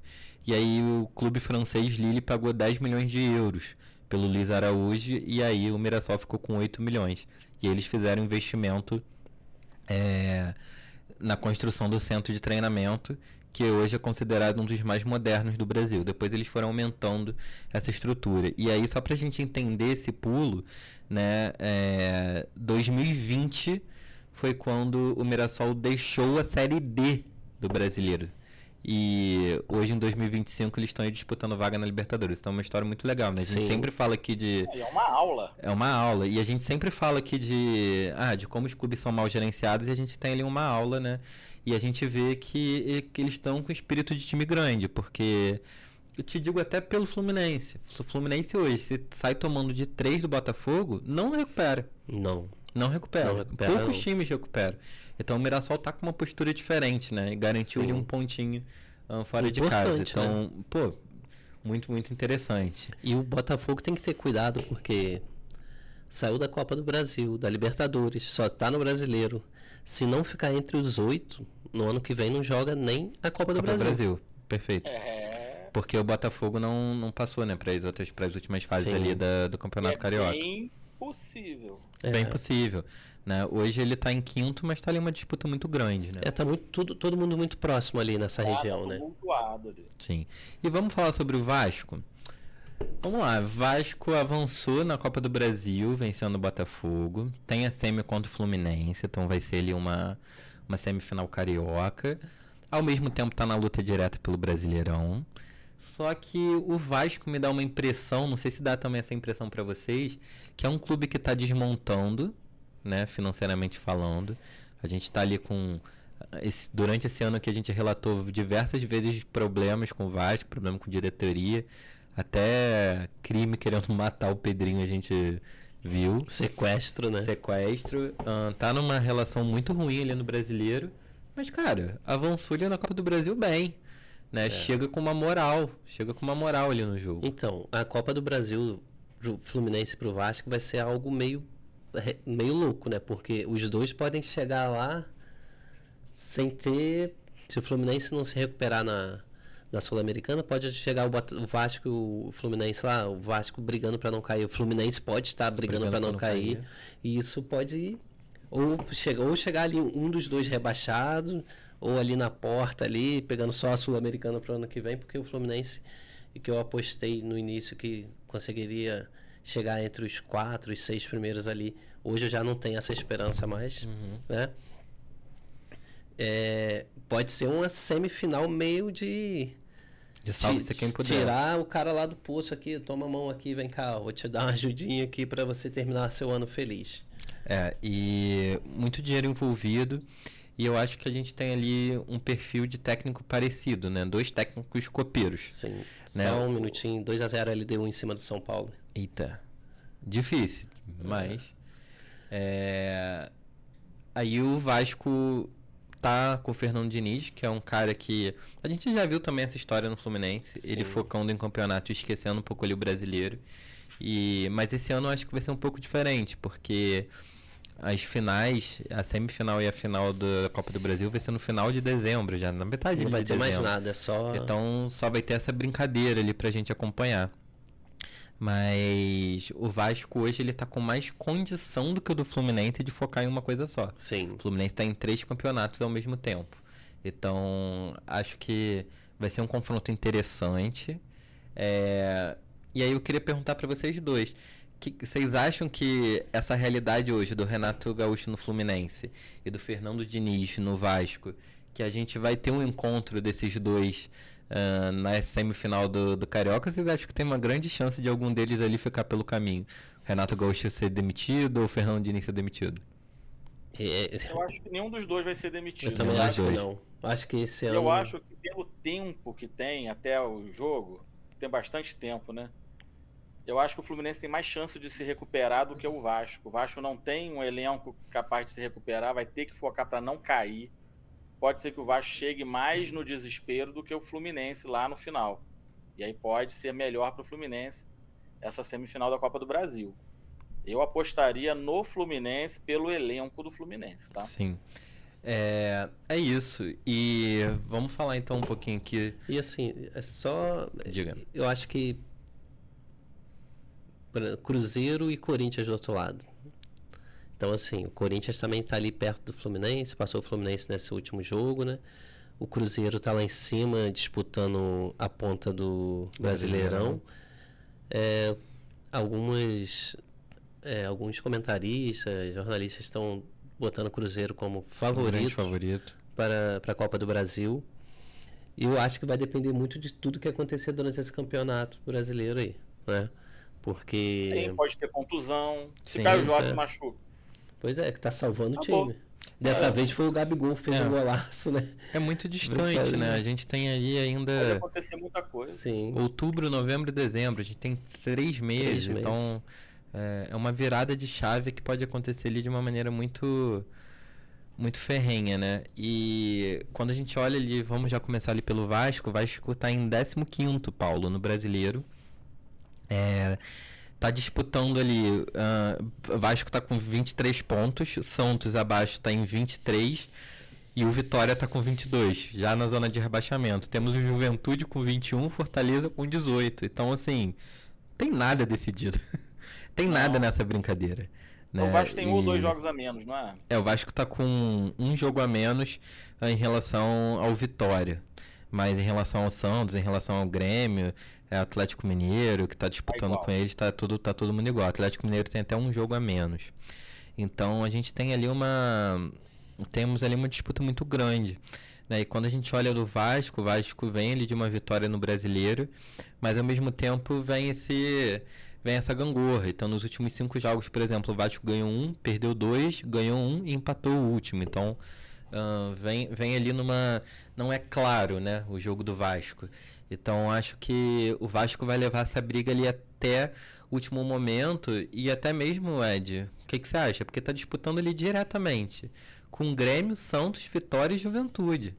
E aí o clube francês Lille pagou 10 milhões de euros pelo Luiz Araújo. E aí o Mirassol ficou com 8 milhões. E eles fizeram um investimento na construção do centro de treinamento, que hoje é considerado um dos mais modernos do Brasil. Depois eles foram aumentando essa estrutura. E aí, só para a gente entender esse pulo, né, 2020 foi quando o Mirassol deixou a Série D do Brasileiro. E hoje, em 2025, eles estão aí disputando vaga na Libertadores. Então é uma história muito legal, né? A gente sempre fala aqui de... É uma aula. É uma aula. E a gente sempre fala aqui de como os clubes são mal gerenciados, e a gente tem ali uma aula, né? E a gente vê que eles estão com espírito de time grande, porque... Eu te digo até pelo Fluminense. O Fluminense hoje, se sai tomando de 3 do Botafogo, não recupera. Não recupera. Poucos times recuperam. Então o Mirassol tá com uma postura diferente, né? E garantiu ali um pontinho fora de casa. Então, né? Pô, muito, muito interessante. E o Botafogo tem que ter cuidado, porque saiu da Copa do Brasil, da Libertadores, só tá no Brasileiro. Se não ficar entre os 8, no ano que vem não joga nem a Copa do Brasil. Perfeito. Porque o Botafogo não passou, né, para as últimas fases ali do Campeonato Carioca. Bem possível. Bem possível. Né? Hoje ele tá em quinto, mas tá ali uma disputa muito grande, né? Tá todo mundo muito próximo ali nessa região, né? Ali. Sim. E vamos falar sobre o Vasco? Vamos lá, Vasco avançou na Copa do Brasil, vencendo o Botafogo. Tem a semi contra o Fluminense, então vai ser ali uma semifinal carioca. Ao mesmo tempo tá na luta direta pelo Brasileirão. Só que o Vasco me dá uma impressão, não sei se dá também essa impressão para vocês, que é um clube que está desmontando, né, financeiramente falando. A gente está ali com... durante esse ano que a gente relatou diversas vezes problemas com o Vasco, problema com diretoria, até crime querendo matar o Pedrinho a gente viu. Sequestro, né? Tá numa relação muito ruim ali no Brasileiro, mas, cara, avançou ali na Copa do Brasil bem. Né? Chega com uma moral ali no jogo. Então, a Copa do Brasil pro Fluminense e pro Vasco vai ser algo meio louco, né? Porque os dois podem chegar lá sem ter... Se o Fluminense não se recuperar na Sul-Americana, pode chegar o Vasco e o Fluminense lá, o Vasco brigando para não cair, o Fluminense pode estar brigando para não cair, e isso pode ou chegar ali um dos dois rebaixados, ou ali na porta, ali, pegando só a Sul-Americana para o ano que vem, porque o Fluminense, que eu apostei no início que conseguiria chegar entre os 4, os 6 primeiros ali, hoje eu já não tenho essa esperança mais, né? Pode ser uma semifinal meio de salve-se quem puder. Tirar o cara lá do poço aqui, toma a mão aqui, vem cá, vou te dar uma ajudinha aqui para você terminar seu ano feliz. E muito dinheiro envolvido. E eu acho que a gente tem ali um perfil de técnico parecido, né? 2 técnicos copeiros. Sim. Né? Só um minutinho. 2-0 LDU em cima do São Paulo. Eita. Difícil, mas... Aí o Vasco tá com o Fernando Diniz, que é um cara que... A gente já viu também essa história no Fluminense. Sim. Ele focando em campeonato e esquecendo um pouco ali o brasileiro. Mas esse ano eu acho que vai ser um pouco diferente, porque... As finais, a semifinal e a final da Copa do Brasil vai ser no final de dezembro, já na metade de dezembro. Não vai ter mais nada, é só... Então só vai ter essa brincadeira ali pra gente acompanhar. Mas o Vasco hoje ele tá com mais condição do que o do Fluminense de focar em uma coisa só. Sim. O Fluminense tá em 3 campeonatos ao mesmo tempo. Então acho que vai ser um confronto interessante. E aí eu queria perguntar pra vocês dois. Vocês acham que essa realidade hoje do Renato Gaúcho no Fluminense e do Fernando Diniz no Vasco, que a gente vai ter um encontro desses dois na semifinal do Carioca, vocês acham que tem uma grande chance de algum deles ali ficar pelo caminho? Renato Gaúcho ser demitido ou o Fernando Diniz ser demitido? Eu acho que nenhum dos dois vai ser demitido. Eu também acho que não. Acho que esse ano... Eu acho que pelo tempo que tem até o jogo, tem bastante tempo, né? Eu acho que o Fluminense tem mais chance de se recuperar do que o Vasco. O Vasco não tem um elenco capaz de se recuperar, vai ter que focar para não cair. Pode ser que o Vasco chegue mais no desespero do que o Fluminense lá no final. E aí pode ser melhor para o Fluminense essa semifinal da Copa do Brasil. Eu apostaria no Fluminense pelo elenco do Fluminense, tá? Sim. É isso. E vamos falar então um pouquinho aqui. E assim, Diga. Eu acho que Cruzeiro e Corinthians do outro lado. Então, assim, o Corinthians também está ali perto do Fluminense, passou o Fluminense nesse último jogo, né? O Cruzeiro está lá em cima, disputando a ponta do Brasileirão. Alguns comentaristas, jornalistas estão botando o Cruzeiro como favorito para a Copa do Brasil. E eu acho que vai depender muito de tudo que acontecer durante esse campeonato brasileiro aí, né? Porque... Sim, pode ter contusão. Se Caio Jorge se machuca. Pois é, que tá salvando o time. Dessa vez foi o Gabigol que fez um golaço, né? É muito distante, né? A gente tem aí ainda... Pode acontecer muita coisa. Sim. Outubro, novembro e dezembro. A gente tem 3 meses. Então, é uma virada de chave que pode acontecer ali de uma maneira muito ferrenha, né? E quando a gente olha ali, vamos já começar ali pelo Vasco. O Vasco tá em 15º, Paulo, no Brasileiro. Tá disputando ali, o Vasco tá com 23 pontos, o Santos abaixo tá em 23 e o Vitória tá com 22, já na zona de rebaixamento. Temos o Juventude com 21, Fortaleza com 18. Então, assim, tem nada decidido. Tem nada nessa brincadeira. Né? O Vasco tem 1 ou 2 jogos a menos, não é? O Vasco tá com 1 jogo a menos em relação ao Vitória. Mas em relação ao Santos, em relação ao Grêmio, Atlético Mineiro, que está disputando com eles, tá todo mundo igual. O Atlético Mineiro tem até 1 jogo a menos. Então a gente tem ali temos ali uma disputa muito grande. Né? E quando a gente olha do Vasco, o Vasco vem ali de uma vitória no Brasileiro, mas ao mesmo tempo vem essa gangorra. Então nos últimos 5 jogos, por exemplo, o Vasco ganhou 1, perdeu 2, ganhou 1 e empatou o último. Então vem ali não é claro, né, o jogo do Vasco. Então acho que o Vasco vai levar essa briga ali até o último momento. E até mesmo, Ed, o que você acha? Porque tá disputando ali diretamente com Grêmio, Santos, Vitória e Juventude.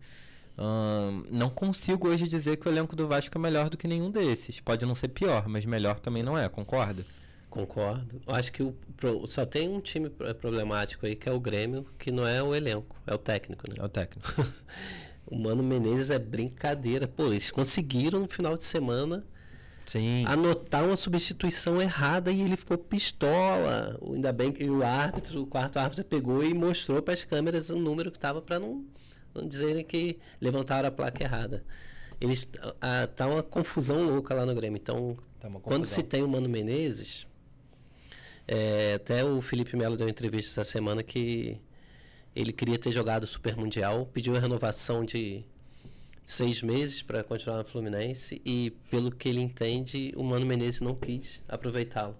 Não consigo hoje dizer que o elenco do Vasco é melhor do que nenhum desses. Pode não ser pior, mas melhor também não é, concorda? Concordo. Acho que só tem um time problemático aí, que é o Grêmio, que não é o elenco, é o técnico, né? É o técnico. O Mano Menezes é brincadeira. Pô, eles conseguiram no final de semana anotar uma substituição errada e ele ficou pistola. Ainda bem que o quarto árbitro pegou e mostrou para as câmeras o número que estava para não dizerem que levantaram a placa errada. Tá uma confusão louca lá no Grêmio. Então, quando se tem o Mano Menezes, até o Felipe Melo deu uma entrevista essa semana que ele queria ter jogado o Super Mundial, pediu a renovação de 6 meses para continuar no Fluminense e, pelo que ele entende, o Mano Menezes não quis aproveitá-lo.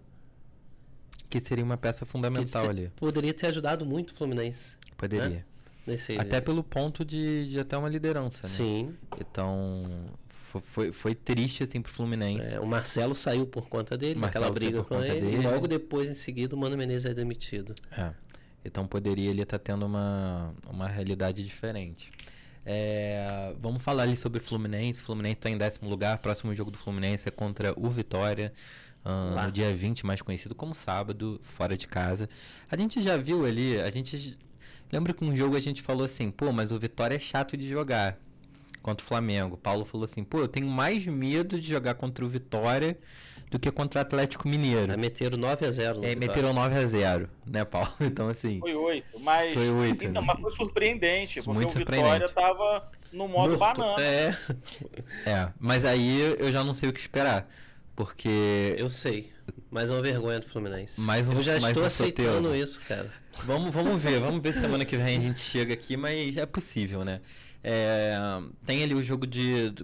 Que seria uma peça fundamental ali. Poderia ter ajudado muito o Fluminense. Poderia. Né? Até pelo ponto de até uma liderança, né? Sim. Então, foi triste assim pro Fluminense. O Marcelo saiu por conta dele, aquela briga com ele, e logo depois, em seguida, o Mano Menezes é demitido. Então poderia ele estar tendo uma realidade diferente. Vamos falar ali sobre o Fluminense. O Fluminense está em 10º lugar. Próximo jogo do Fluminense é contra o Vitória, no dia 20, mais conhecido como sábado, fora de casa. A gente já viu ali, lembra que um jogo a gente falou assim, pô, mas o Vitória é chato de jogar contra o Flamengo. O Paulo falou assim, pô, eu tenho mais medo de jogar contra o Vitória do que contra o Atlético Mineiro. Meteram 9-0. Meteram 9-0, né, Paulo? Então, assim... Foi 8, mas... Foi 8. Então, mas foi surpreendente, porque muito o Vitória tava no modo banana. Mas aí eu já não sei o que esperar, porque... Eu sei, mais uma vergonha do Fluminense. Eu já estou aceitando isso, cara. Vamos ver se semana que vem a gente chega aqui, mas é possível, né? Tem ali o jogo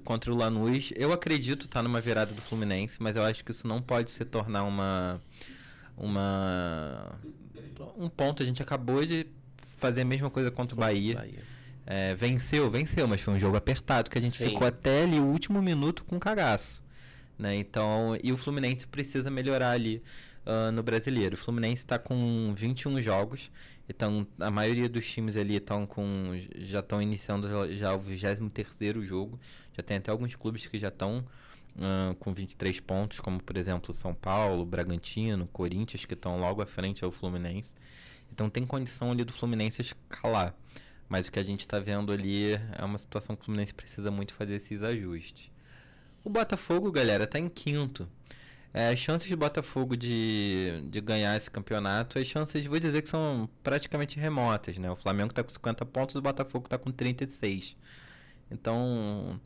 contra o Lanús. Eu acredito tá numa virada do Fluminense, mas eu acho que isso não pode se tornar um ponto. A gente acabou de fazer a mesma coisa contra o Bahia. Venceu, mas foi um jogo apertado, que a gente ficou até ali o último minuto com cagaço, né? Então, e o Fluminense precisa melhorar ali no Brasileiro. O Fluminense está com 21 jogos. Então, a maioria dos times ali já estão iniciando já o 23º jogo. Já tem até alguns clubes que já estão com 23 pontos, como, por exemplo, São Paulo, Bragantino, Corinthians, que estão logo à frente ao Fluminense. Então, tem condição ali do Fluminense escalar. Mas o que a gente está vendo ali é uma situação que o Fluminense precisa muito fazer esses ajustes. O Botafogo, galera, está em 5º. as chances do Botafogo de ganhar esse campeonato, as chances, vou dizer que são praticamente remotas, né? O Flamengo está com 50 pontos, o Botafogo está com 36. Então,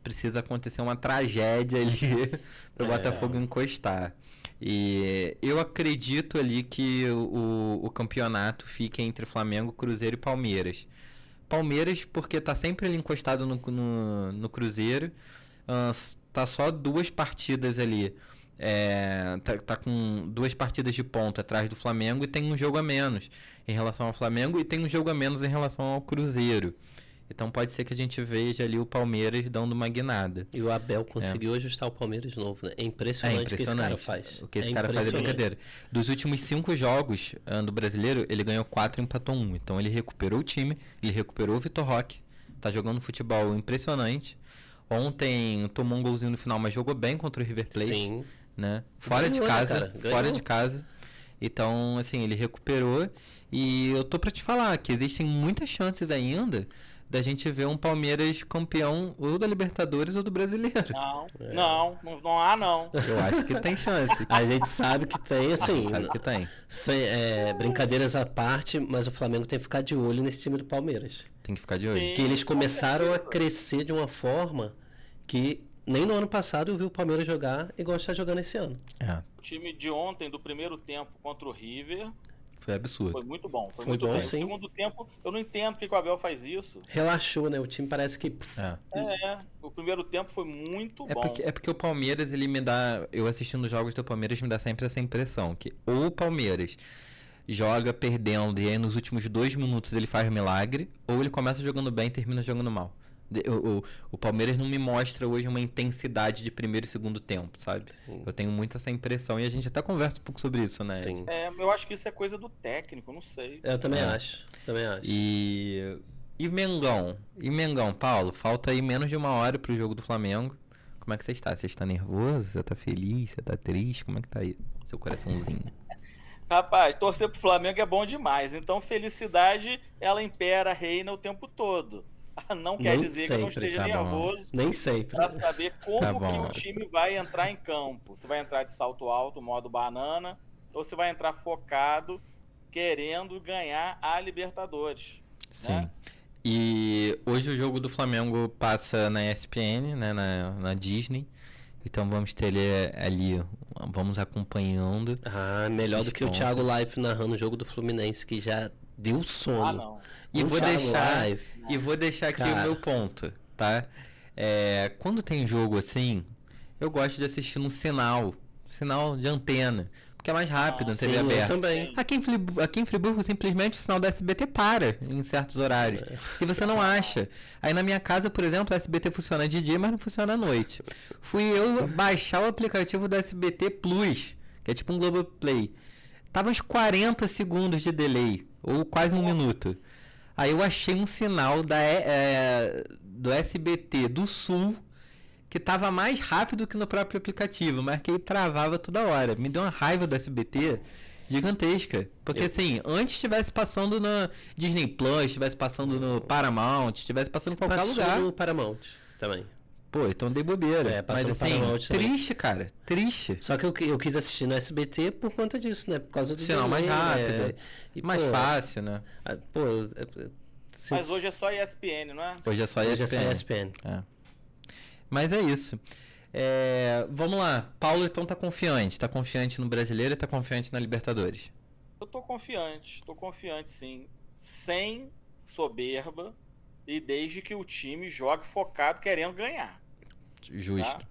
precisa acontecer uma tragédia ali para o Botafogo encostar. E eu acredito ali que o campeonato fique entre Flamengo, Cruzeiro e Palmeiras. Palmeiras, porque tá sempre ali encostado no Cruzeiro, tá só 2 partidas ali. Tá com 2 partidas de ponto atrás do Flamengo e tem um jogo a menos em relação ao Flamengo e tem um jogo a menos em relação ao Cruzeiro. Então pode ser que a gente veja ali o Palmeiras dando uma guinada. E o Abel conseguiu ajustar o Palmeiras de novo, né? É impressionante o que esse cara faz. O que esse cara faz é brincadeira. Dos últimos 5 jogos do Brasileiro, ele ganhou 4 e empatou 1. Então ele recuperou o time, ele recuperou o Vitor Roque. Tá jogando futebol impressionante. Ontem tomou um golzinho no final, mas jogou bem contra o River Plate. Sim. Né? Fora de casa. Fora de casa. Então, assim, ele recuperou. E eu tô pra te falar que existem muitas chances ainda da gente ver um Palmeiras campeão ou da Libertadores ou do Brasileiro. Não há não. Eu acho que tem chance. A gente sabe que tem, assim. Sabe que tem. Brincadeiras à parte, mas o Flamengo tem que ficar de olho nesse time do Palmeiras. Tem que ficar de olho. Sim, que eles começaram a crescer de uma forma que nem no ano passado eu vi o Palmeiras jogar igual está jogando esse ano. O time de ontem, do primeiro tempo contra o River, foi absurdo. foi muito bom. Foi muito bom, bem. No segundo tempo, eu não entendo porque o Abel faz isso. Relaxou, né? O time parece que... O primeiro tempo foi muito bom. Porque o Palmeiras, ele me dá... Eu assistindo os jogos do Palmeiras, me dá sempre essa impressão, que ou o Palmeiras joga perdendo e aí nos últimos 2 minutos ele faz milagre, ou ele começa jogando bem e termina jogando mal. O Palmeiras não me mostra hoje uma intensidade de primeiro e segundo tempo, sabe? Sim. Eu tenho muito essa impressão e a gente até conversa um pouco sobre isso, né? Sim. Eu acho que isso é coisa do técnico, não sei. Eu também acho. E Mengão? Paulo? Falta aí menos de 1 hora pro jogo do Flamengo. Como é que você está? Você está nervoso? Você está feliz? Você está triste? Como é que tá aí? Seu coraçãozinho. Rapaz, torcer pro Flamengo é bom demais. Então, felicidade, ela impera, reina o tempo todo. Não quer dizer que eu não esteja nervoso. Nem sempre. Para saber como que o time vai entrar em campo. Se vai entrar de salto alto, modo banana, ou se vai entrar focado, querendo ganhar a Libertadores. Sim. Né? E hoje o jogo do Flamengo passa na ESPN, né, na Disney. Então vamos ter ele ali, vamos acompanhando. Melhor do que o Thiago Life narrando o jogo do Fluminense, que já deu sono. Não. E vou deixar aqui o meu ponto, tá? Quando tem jogo assim, eu gosto de assistir num sinal de antena, porque é mais rápido na TV aberta. Eu também. Aqui em Friburgo, simplesmente o sinal da SBT para em certos horários. E você não acha. Aí na minha casa, por exemplo, a SBT funciona de dia, mas não funciona à noite. Fui eu baixar o aplicativo da SBT Plus, que é tipo um Globoplay. Tava uns 40 segundos de delay, ou quase 1 minuto. Aí eu achei um sinal do SBT do Sul que tava mais rápido que no próprio aplicativo, mas que ele travava toda hora. Me deu uma raiva do SBT gigantesca. Porque assim, antes estivesse passando no Disney Plus, estivesse passando no Paramount, estivesse passando em qualquer lugar. Passou no Paramount também. Pô, então dei bobeira. Mas assim, triste, cara. Triste. Só que eu quis assistir no SBT por conta disso, né? Por causa do sinal mais rápido. E mais fácil, né? Mas hoje é só ESPN, não é? Hoje é só ESPN. Mas é isso. Vamos lá. Paulo, então, tá confiante. Tá confiante no Brasileiro e tá confiante na Libertadores? Eu tô confiante sim. Sem soberba e desde que o time jogue focado querendo ganhar. Justo.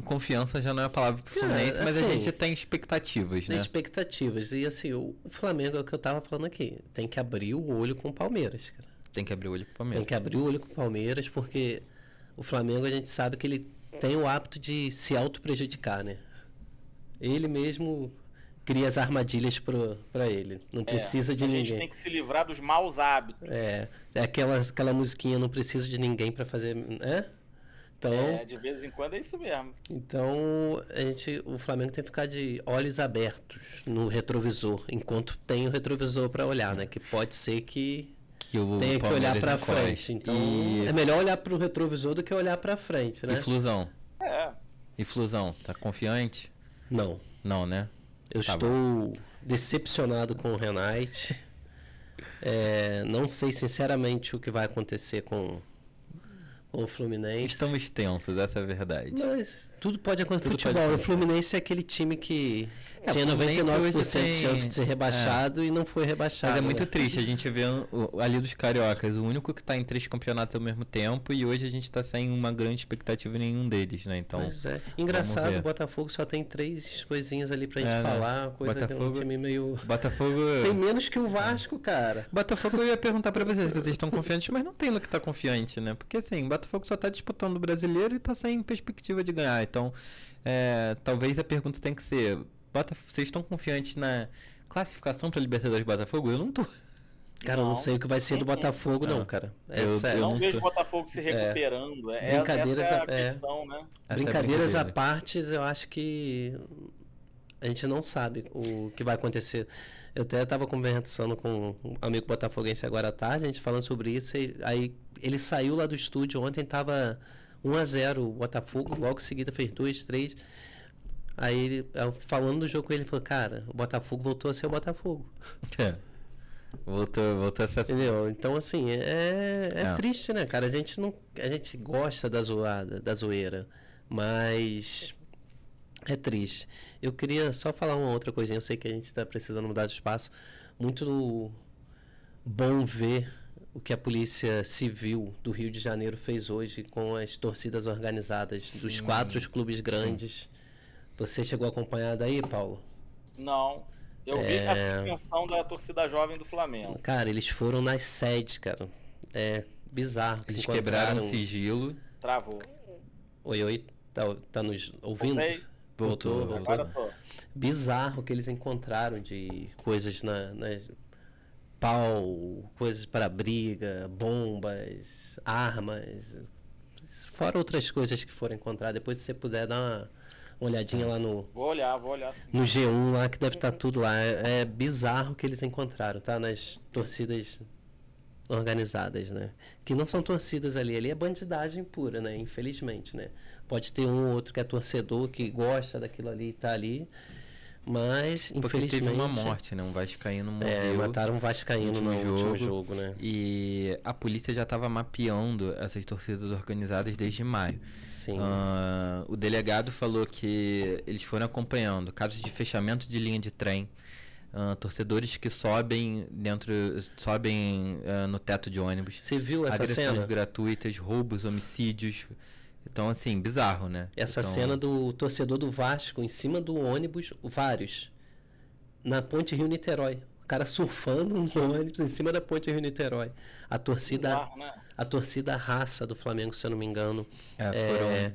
Confiança já não é a palavra pro Fluminense, mas assim, a gente tem expectativas, né? Tem expectativas. E assim, o Flamengo é o que eu tava falando aqui. Tem que abrir o olho com o Palmeiras, cara. Tem que abrir o olho com o Palmeiras. Tem que abrir o olho com o Palmeiras, porque o Flamengo a gente sabe que ele tem o hábito de se auto-prejudicar, né? Ele mesmo cria as armadilhas pra ele. Não precisa de ninguém. A gente tem que se livrar dos maus hábitos. Aquela musiquinha, não precisa de ninguém pra fazer... Então, de vez em quando é isso mesmo. Então, o Flamengo tem que ficar de olhos abertos no retrovisor, enquanto tem o retrovisor para olhar, né? Que pode ser que que o Tem que olhar Palmeiras pra encosta. frente. Então, E é melhor olhar pro retrovisor do que olhar pra frente, né? Flusão? É. E Flusão, tá confiante? Não. Não, né? Eu Tá estou decepcionado com o Renate. Não sei sinceramente o que vai acontecer com o Fluminense. Estamos tensos, essa é a verdade. Mas tudo pode acontecer no Tudo pode futebol. O acontecer. Fluminense é aquele time que tinha o Fluminense 99% hoje tem- de chance de ser rebaixado e não foi rebaixado. Mas é muito né? triste a gente ver ali dos cariocas, o único que tá em 3 campeonatos ao mesmo tempo, e hoje a gente tá sem uma grande expectativa em nenhum deles, né? Então, Pois é. vamos Engraçado, ver. o Botafogo só tem 3 coisinhas ali pra gente É, né? falar. Coisa que é um Botafogo- time meio. Botafogo. Tem menos que o Vasco, cara. Botafogo, eu ia perguntar pra vocês se vocês estão confiantes, mas não tem no que tá confiante, né? Porque assim, o Botafogo só tá disputando o brasileiro e tá sem perspectiva de ganhar. Então, talvez a pergunta tem que ser: vocês estão confiantes na classificação pra Libertadores Botafogo? Eu não tô. Cara, eu não Não. sei o que vai ser do Botafogo, não, Ah. cara. Eu- Sério. eu Não não vejo tô- o Botafogo se recuperando. Brincadeiras, Essa é a é. questão, né? Essa é a Brincadeiras à brincadeira. parte, eu acho que a gente não sabe o que vai acontecer. Eu até estava conversando com um amigo botafoguense agora à tarde, a gente falando sobre isso, e aí ele saiu lá do estúdio ontem, tava 1-0 o Botafogo, logo em seguida fez 2, 3. Aí ele, falando do jogo com ele, ele falou, cara, o Botafogo voltou a ser o Botafogo. É. Voltou a ser assim. Entendeu? Então, assim, é É. triste, né, cara? A gente gosta da zoeira, mas é triste. Eu queria só falar uma outra coisinha. Eu sei que a gente está precisando mudar de espaço. Muito bom ver o que a Polícia Civil do Rio de Janeiro fez hoje com as torcidas organizadas dos Sim. 4 clubes grandes. Você chegou a acompanhar daí, Paulo? Não. Eu vi a suspensão da torcida jovem do Flamengo. Cara, eles foram nas sedes, cara. É bizarro. Eles quebraram o Encontraram- sigilo. Travou. Oi, tá nos ouvindo? Voltei. Voltou. Agora tô. Bizarro que eles encontraram de coisas nas pau, coisas para briga, bombas, armas, fora outras coisas que foram encontradas. Depois, se você puder dar uma olhadinha lá no Vou olhar sim. G1 lá, que deve estar tudo lá. É bizarro o que eles encontraram, tá? Nas torcidas organizadas, né? Que não são torcidas ali é bandidagem pura, né? Infelizmente, né? Pode ter um ou outro que é torcedor, que gosta daquilo ali e tá ali, mas Porque infelizmente... teve uma morte, né? Um vascaíno morreu. mataram um vascaíno no último último jogo. jogo, né? E a polícia já estava mapeando essas torcidas organizadas desde maio. Sim. O delegado falou que eles foram acompanhando casos de fechamento de linha de trem, torcedores que sobem no teto de ônibus, Você viu essa agressões cena? gratuitas, roubos, homicídios. Então, assim, bizarro, né? Essa Então, cena do torcedor do Vasco em cima do ônibus, vários, na Ponte Rio-Niterói. O cara surfando no ônibus em cima da Ponte Rio-Niterói. A torcida, Bizarro, né? a torcida raça do Flamengo, se eu não me engano. foram...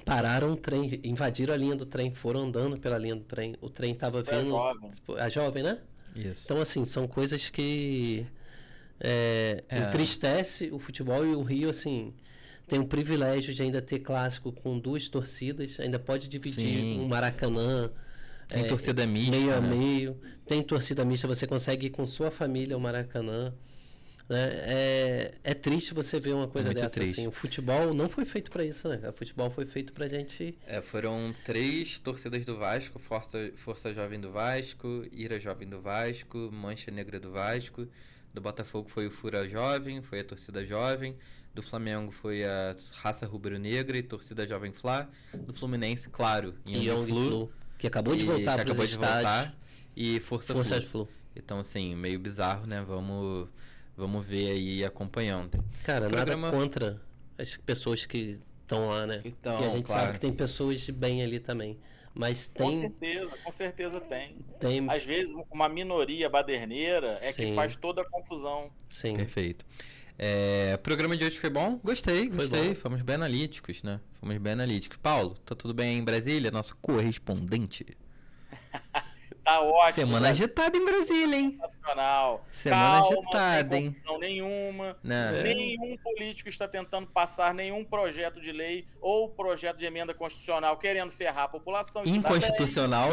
Pararam o trem, invadiram a linha do trem, foram andando pela linha do trem. O trem estava Foi a vindo. jovem. A jovem, né? Isso. Então, assim, são coisas que entristece o futebol, e o Rio, assim, tem o privilégio de ainda ter clássico com 2 torcidas, ainda pode dividir Sim. um Maracanã. Tem torcida mista, meio a né? meio. Tem torcida mista, você consegue ir com sua família ao Maracanã. Né? É triste você ver uma coisa Muito dessa. triste. Assim. O futebol não foi feito para isso, né? O futebol foi feito pra gente. Foram 3 torcidas do Vasco: Força Jovem do Vasco, Ira Jovem do Vasco, Mancha Negra do Vasco. Do Botafogo foi o Fura Jovem, foi a torcida jovem. Do Flamengo foi a Raça Rubro-Negra e torcida Jovem Fla. Do Fluminense, claro, Young Flu, que acabou de voltar para os estádios. E Força Flu. Então, assim, meio bizarro, né? Vamos ver aí acompanhando. Cara, nada contra as pessoas que estão lá, né? Então, porque a gente claro. sabe que tem pessoas de bem ali também. Mas tem. Com certeza tem. Tem. Às vezes, uma minoria baderneira é que Sim. faz toda a confusão. Sim. Perfeito. O programa de hoje foi bom? Gostei. bom. Fomos bem analíticos, né? Paulo, tá tudo bem aí em Brasília? Nosso correspondente. Tá ótimo. Semana agitada em Brasília, hein? Sensacional. Semana Calma, agitada, sem hein? confusão nenhuma. Não. Nenhum político está tentando passar nenhum projeto de lei ou projeto de emenda constitucional querendo ferrar a população. Isso dá bem. Inconstitucional,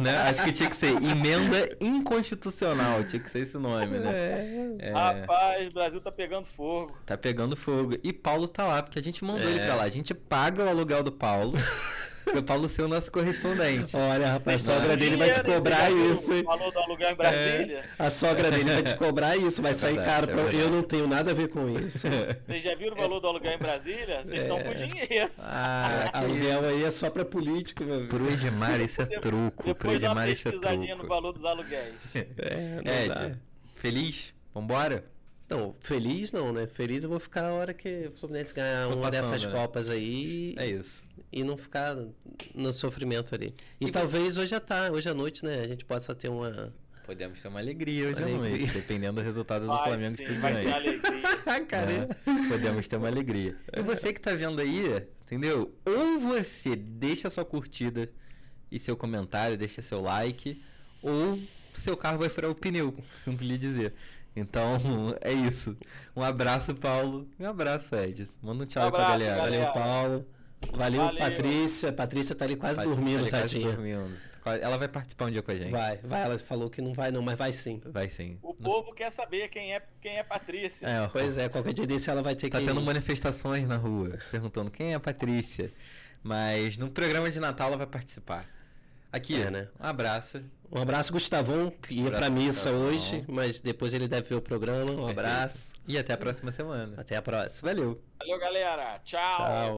né? Acho que tinha que ser emenda inconstitucional, tinha que ser esse nome, né? Rapaz, o Brasil tá pegando fogo. Tá pegando fogo. E Paulo tá lá, porque a gente mandou ele pra lá. A gente paga o aluguel do Paulo. O Paulo ser o nosso correspondente. Olha, rapaz, a sogra dele vai te cobrar isso. Falou do aluguel em Brasília? A sogra dele vai te cobrar isso, vai sair verdade, caro. Eu não tenho nada a ver com isso. Vocês já viram o valor do aluguel em Brasília? Vocês estão com dinheiro. Aluguel aí é só pra político, meu filho. Pro Edmar isso é truco. Pro Depois dá uma Edmar isso é pesquisadinha no truco. valor dos aluguéis. Ed, feliz? Vambora? Não, feliz não, né? Feliz eu vou ficar a hora que o Fluminense ganhar For uma passando, dessas né? Copas aí. É isso. E não ficar no sofrimento ali. E talvez hoje à noite, né? A gente possa ter uma. Podemos ter uma alegria hoje à Alegria. noite, dependendo do resultado do Vai Flamengo sim, e vai ter Estudiantes. alegria. Cara, Podemos ter uma alegria. E você que tá vendo aí, entendeu? Ou você deixa sua curtida e seu comentário, deixa seu like, ou seu carro vai furar o pneu, sinto lhe dizer. Então, é isso. Um abraço, Paulo. E um abraço, Ed. Manda um tchau aí pra abraço, galera. galera. Valeu, Paulo. Valeu, Patrícia. Patrícia tá ali quase dormindo, Tá quase tadinha. dormindo. Ela vai participar um dia com a gente. Vai, ela falou que não vai não, mas vai sim. Vai sim. O povo quer saber quem é Patrícia. Pois Pois é, qualquer dia desse ela vai ter Tá que... tendo manifestações na rua, perguntando quem é a Patrícia. Mas no programa de Natal ela vai participar. Aqui, É, né? um abraço. Um abraço, Gustavão, que ia Abraço, pra missa Gustavão. hoje, mas depois ele deve ver o programa. Um abraço. E até a próxima semana. Até a próxima. Valeu. Valeu, galera. Tchau. Tchau.